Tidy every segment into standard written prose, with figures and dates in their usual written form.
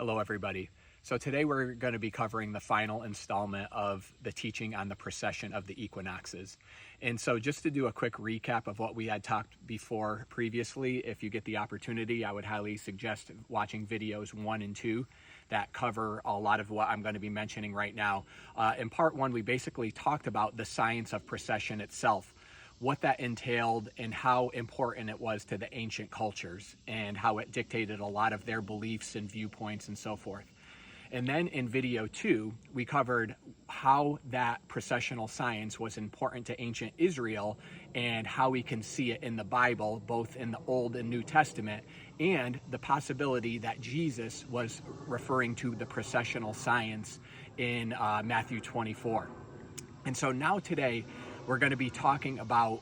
Hello, everybody. So today we're going to be covering the final installment of the teaching on the precession of the equinoxes. And so just to do a quick recap of what we had talked before previously, if you get the opportunity, I would highly suggest watching videos 1 and 2 that cover a lot of what I'm going to be mentioning right now. In part 1, we basically talked about the science of precession itself, what that entailed and how important it was to the ancient cultures and how it dictated a lot of their beliefs and viewpoints and so forth. And then in video 2, we covered how that precessional science was important to ancient Israel and how we can see it in the Bible, both in the Old and New Testament, and the possibility that Jesus was referring to the precessional science in Matthew 24. And so now today, we're going to be talking about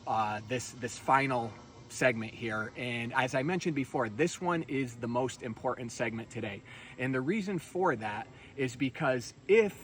this final segment here. And as I mentioned before, this one is the most important segment today. And the reason for that is because if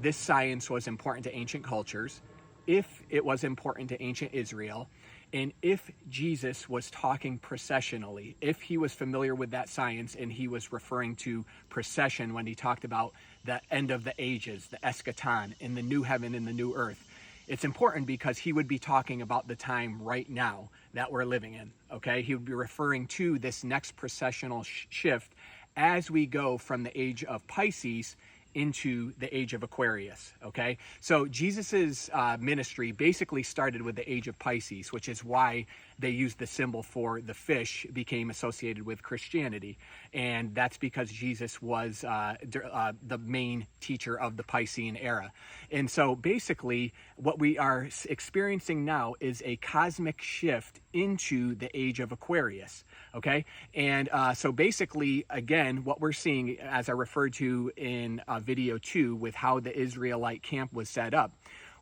this science was important to ancient cultures, if it was important to ancient Israel, and if Jesus was talking processionally, if he was familiar with that science and he was referring to precession when he talked about the end of the ages, the eschaton, in the new heaven and the new earth, it's important because he would be talking about the time right now that we're living in, okay? He would be referring to this next precessional shift as we go from the age of Pisces into the age of Aquarius, okay? So Jesus's ministry basically started with the age of Pisces, which is why they used the symbol for the fish became associated with Christianity. And that's because Jesus was the main teacher of the Piscean era. And so basically what we are experiencing now is a cosmic shift into the age of Aquarius, okay? And so basically, again, what we're seeing, as I referred to in video 2 with how the Israelite camp was set up,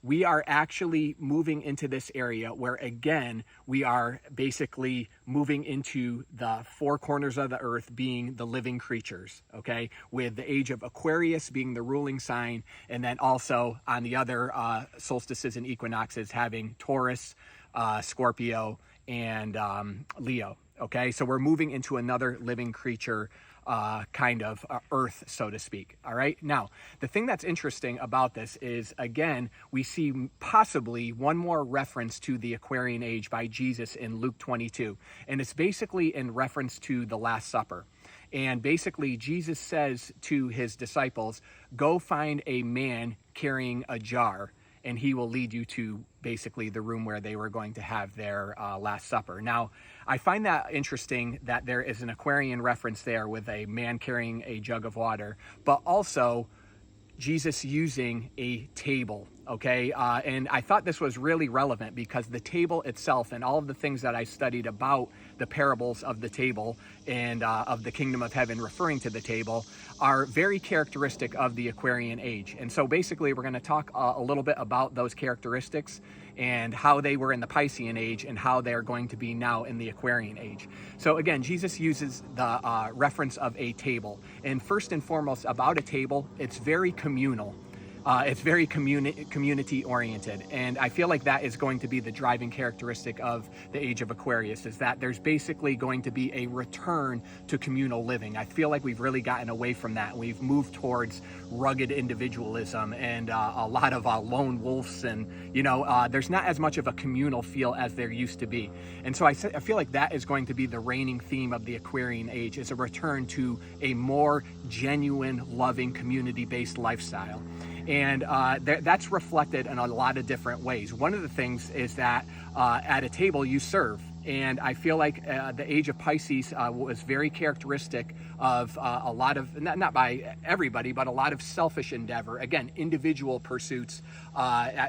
we are actually moving into this area where, again, we are basically moving into the four corners of the earth being the living creatures, okay? With the age of Aquarius being the ruling sign, and then also on the other solstices and equinoxes having Taurus, Scorpio, and Leo, okay? So we're moving into another living creature kind of earth, so to speak. All right. Now, the thing that's interesting about this is, again, we see possibly one more reference to the Aquarian age by Jesus in Luke 22. And it's basically in reference to the Last Supper. And basically, Jesus says to his disciples, go find a man carrying a jar, and he will lead you to basically the room where they were going to have their Last Supper. Now, I find that interesting that there is an Aquarian reference there with a man carrying a jug of water, but also Jesus using a table, okay? And I thought this was really relevant because the table itself and all of the things that I studied about the parables of the table and of the kingdom of heaven referring to the table are very characteristic of the Aquarian age. And so basically we're going to talk a little bit about those characteristics and how they were in the Piscean age and how they're going to be now in the Aquarian age. So again, Jesus uses the reference of a table. And first and foremost about a table, it's very communal. It's very community oriented. And I feel like that is going to be the driving characteristic of the age of Aquarius, is that there's basically going to be a return to communal living. I feel like we've really gotten away from that. We've moved towards rugged individualism and a lot of lone wolves, and there's not as much of a communal feel as there used to be. And so I feel like that is going to be the reigning theme of the Aquarian age, is a return to a more genuine, loving, community-based lifestyle. And that's reflected in a lot of different ways. One of the things is that at a table you serve. And I feel like the age of Pisces was very characteristic of a lot of, not by everybody, but a lot of selfish endeavor. Again, individual pursuits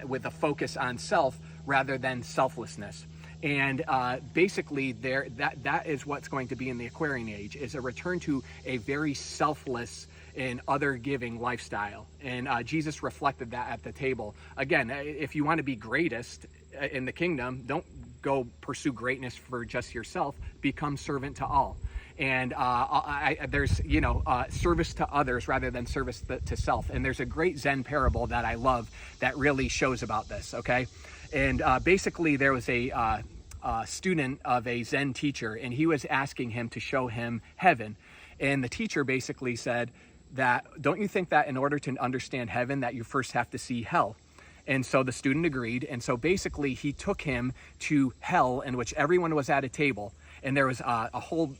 with a focus on self rather than selflessness. And basically that is what's going to be in the Aquarian age, is a return to a very selfless and other giving lifestyle. And Jesus reflected that at the table. Again, if you want to be greatest in the kingdom, don't go pursue greatness for just yourself, become servant to all. And there's, service to others rather than service to self. And there's a great Zen parable that I love that really shows about this, okay? And basically there was a student of a Zen teacher, and he was asking him to show him heaven. And the teacher basically said that, don't you think that in order to understand heaven, that you first have to see hell? And so the student agreed. And so basically he took him to hell, in which everyone was at a table. And there was a whole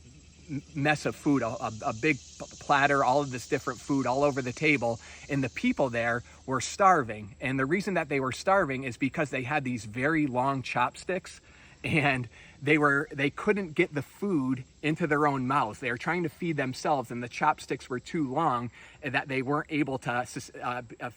mess of food, a big platter, all of this different food all over the table. And the people there were starving. And the reason that they were starving is because they had these very long chopsticks, and they couldn't get the food into their own mouths. They were trying to feed themselves, and the chopsticks were too long, and that they weren't able to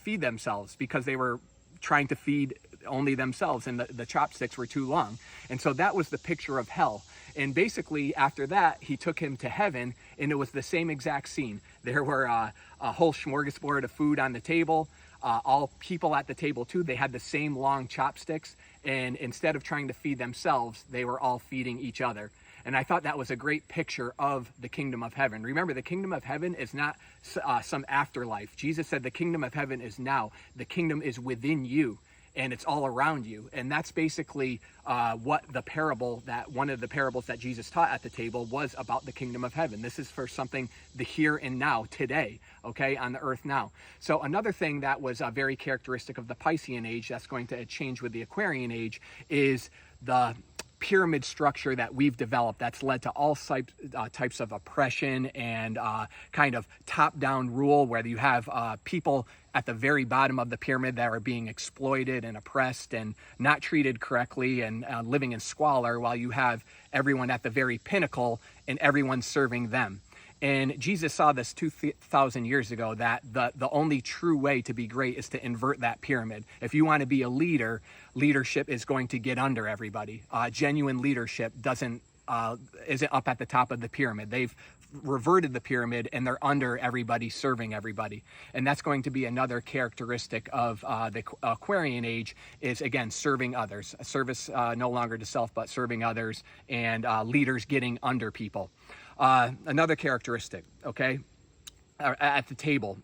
feed themselves because they were trying to feed only themselves, and the chopsticks were too long. And so that was the picture of hell. And basically after that, he took him to heaven, and it was the same exact scene. There were a whole smorgasbord of food on the table, all people at the table too. They had the same long chopsticks, and instead of trying to feed themselves, they were all feeding each other. And I thought that was a great picture of the kingdom of heaven. Remember, the kingdom of heaven is not some afterlife. Jesus said the kingdom of heaven is now. The kingdom is within you, and it's all around you. And that's basically what one of the parables that Jesus taught at the table was about the kingdom of heaven. This is for something the here and now, today, okay, on the earth now. So another thing that was very characteristic of the Piscean age that's going to change with the Aquarian age is the pyramid structure that we've developed that's led to all types of oppression and kind of top-down rule, where you have people at the very bottom of the pyramid that are being exploited and oppressed and not treated correctly and living in squalor, while you have everyone at the very pinnacle and everyone serving them. And Jesus saw this 2,000 years ago, that the only true way to be great is to invert that pyramid. If you want to be a leader, leadership is going to get under everybody. Genuine leadership isn't up at the top of the pyramid. They've reverted the pyramid, and they're under everybody, serving everybody. And that's going to be another characteristic of the Aquarian age, is again serving others. Service no longer to self, but serving others, and leaders getting under people. Another characteristic, okay, at the table,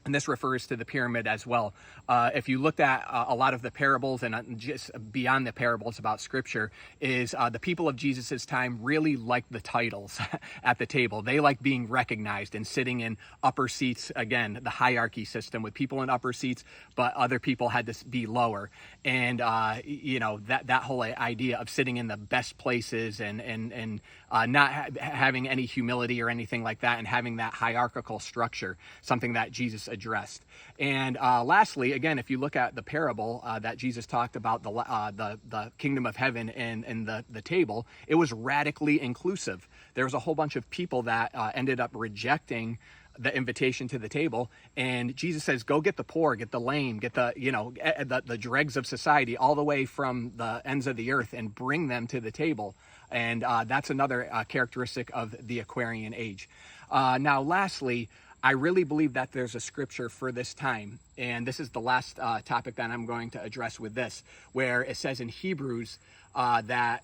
and this refers to the pyramid as well. If you looked at a lot of the parables, and just beyond the parables about Scripture, is the people of Jesus's time really liked the titles at the table. They liked being recognized and sitting in upper seats. Again, the hierarchy system with people in upper seats, but other people had to be lower. And that whole idea of sitting in the best places and not having any humility or anything like that, and having that hierarchical structure, something that Jesus addressed. And lastly, again, if you look at the parable that Jesus talked about, the kingdom of heaven and the table, it was radically inclusive. There was a whole bunch of people that ended up rejecting the invitation to the table, and Jesus says, go get the poor, get the lame, get the dregs of society, all the way from the ends of the earth, and bring them to the table. And that's another characteristic of the Aquarian age. Now, lastly, I really believe that there's a scripture for this time, and this is the last topic that I'm going to address with this, where it says in Hebrews that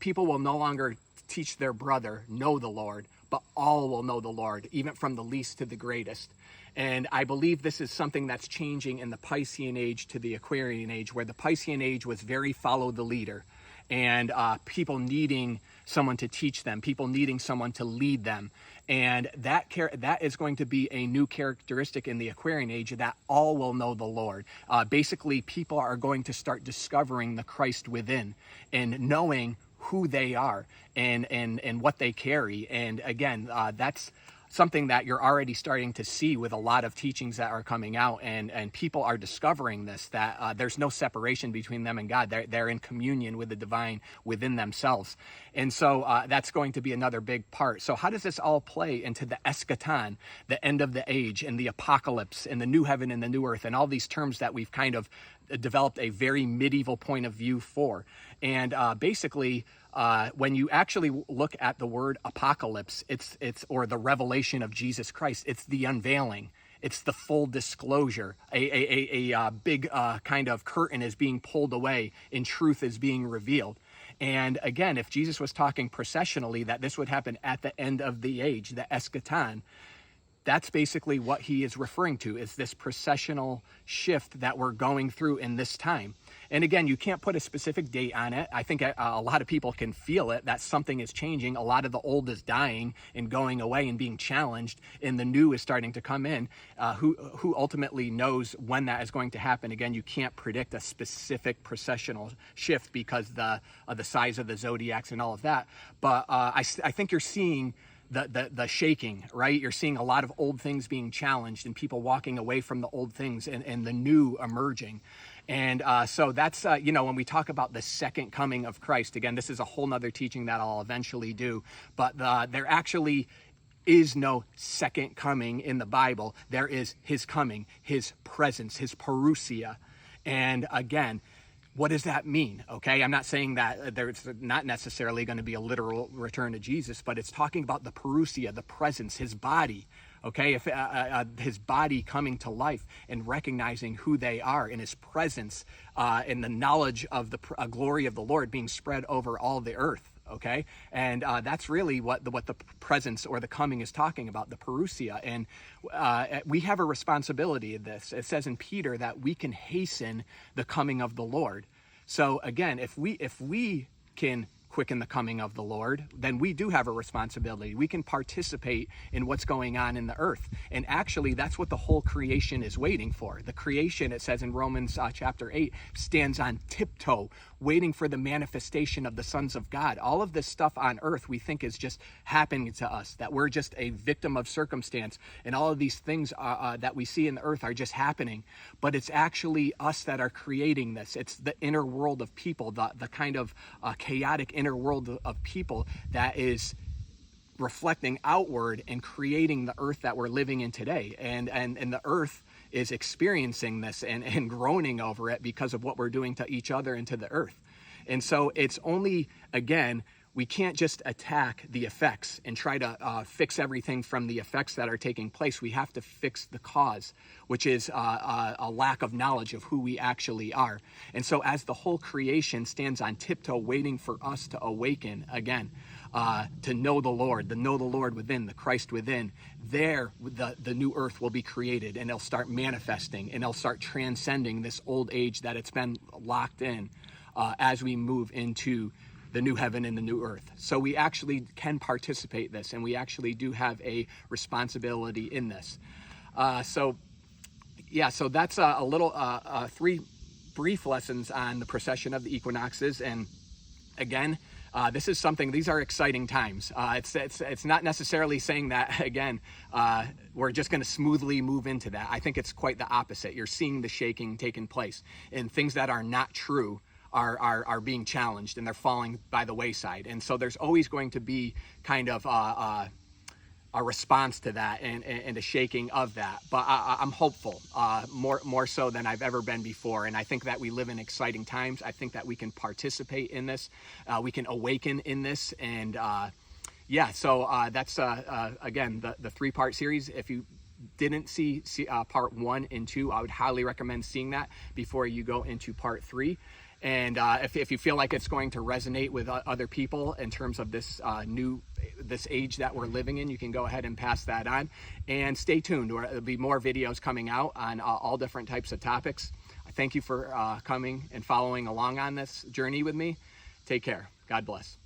people will no longer teach their brother, know the Lord, but all will know the Lord, even from the least to the greatest. And I believe this is something that's changing in the Piscean age to the Aquarian age, where the Piscean age was very follow the leader, and people needing someone to teach them, people needing someone to lead them. And that is going to be a new characteristic in the Aquarian age, that all will know the Lord. Basically, people are going to start discovering the Christ within and knowing who they are and what they carry. And again, that's something that you're already starting to see with a lot of teachings that are coming out, and people are discovering this, that there's no separation between them and God. They're in communion with the divine within themselves. And so that's going to be another big part. So how does this all play into the eschaton, the end of the age, and the apocalypse, and the new heaven and the new earth, and all these terms that we've kind of developed a very medieval point of view for? And basically, when you actually look at the word apocalypse, it's or the revelation of Jesus Christ, it's the unveiling. It's the full disclosure. A big kind of curtain is being pulled away, and truth is being revealed. And again, if Jesus was talking processionally, that this would happen at the end of the age, the eschaton, that's basically what he is referring to, is this processional shift that we're going through in this time. And again, you can't put a specific date on it. I think a lot of people can feel it, that something is changing. A lot of the old is dying and going away and being challenged, and the new is starting to come in. Who ultimately knows when that is going to happen? Again, you can't predict a specific precessional shift because of the size of the zodiacs and all of that. But I think you're seeing the shaking, right? You're seeing a lot of old things being challenged and people walking away from the old things and the new emerging. And so that's, when we talk about the second coming of Christ, again, this is a whole nother teaching that I'll eventually do, but there actually is no second coming in the Bible. There is his coming, his presence, his parousia. And again, what does that mean? Okay, I'm not saying that there's not necessarily going to be a literal return to Jesus, but it's talking about the parousia, the presence, his body. Okay, if his body coming to life and recognizing who they are in his presence, and the knowledge of the glory of the Lord being spread over all the earth. Okay, and that's really what the presence or the coming is talking about, the parousia. And we have a responsibility in this. It says in Peter that we can hasten the coming of the Lord. So again, if we can quicken the coming of the Lord, then we do have a responsibility. We can participate in what's going on in the earth. And actually, that's what the whole creation is waiting for. The creation, it says in Romans chapter 8, stands on tiptoe, waiting for the manifestation of the sons of God. All of this stuff on earth we think is just happening to us, that we're just a victim of circumstance, and all of these things that we see in the earth are just happening. But it's actually us that are creating this. It's the inner world of people, the kind of chaotic inner world of people that is reflecting outward and creating the earth that we're living in today. And the earth is experiencing this and groaning over it because of what we're doing to each other and to the earth. And so it's only, again, we can't just attack the effects and try to fix everything from the effects that are taking place. We have to fix the cause, which is a lack of knowledge of who we actually are. And so as the whole creation stands on tiptoe waiting for us to awaken again, to know the Lord within, the Christ within, there the new earth will be created, and it'll start manifesting, and it'll start transcending this old age that it's been locked in as we move into the new heaven and the new earth. So we actually can participate in this, and we actually do have a responsibility in this. So that's a little 3 brief lessons on the precession of the equinoxes. And again, this is something, these are exciting times. It's not necessarily saying that, again, we're just going to smoothly move into that. I think it's quite the opposite. You're seeing the shaking taking place, and things that are not true are being challenged, and they're falling by the wayside. And so there's always going to be kind of a response to that and a shaking of that. But I'm hopeful, more so than I've ever been before. And I think that we live in exciting times. I think that we can participate in this. We can awaken in this. And so that's, again, the 3-part series. If you didn't see part 1 and 2, I would highly recommend seeing that before you go into part 3. And if you feel like it's going to resonate with other people in terms of this this age that we're living in, you can go ahead and pass that on. And stay tuned. There'll be more videos coming out on all different types of topics. I thank you for coming and following along on this journey with me. Take care. God bless.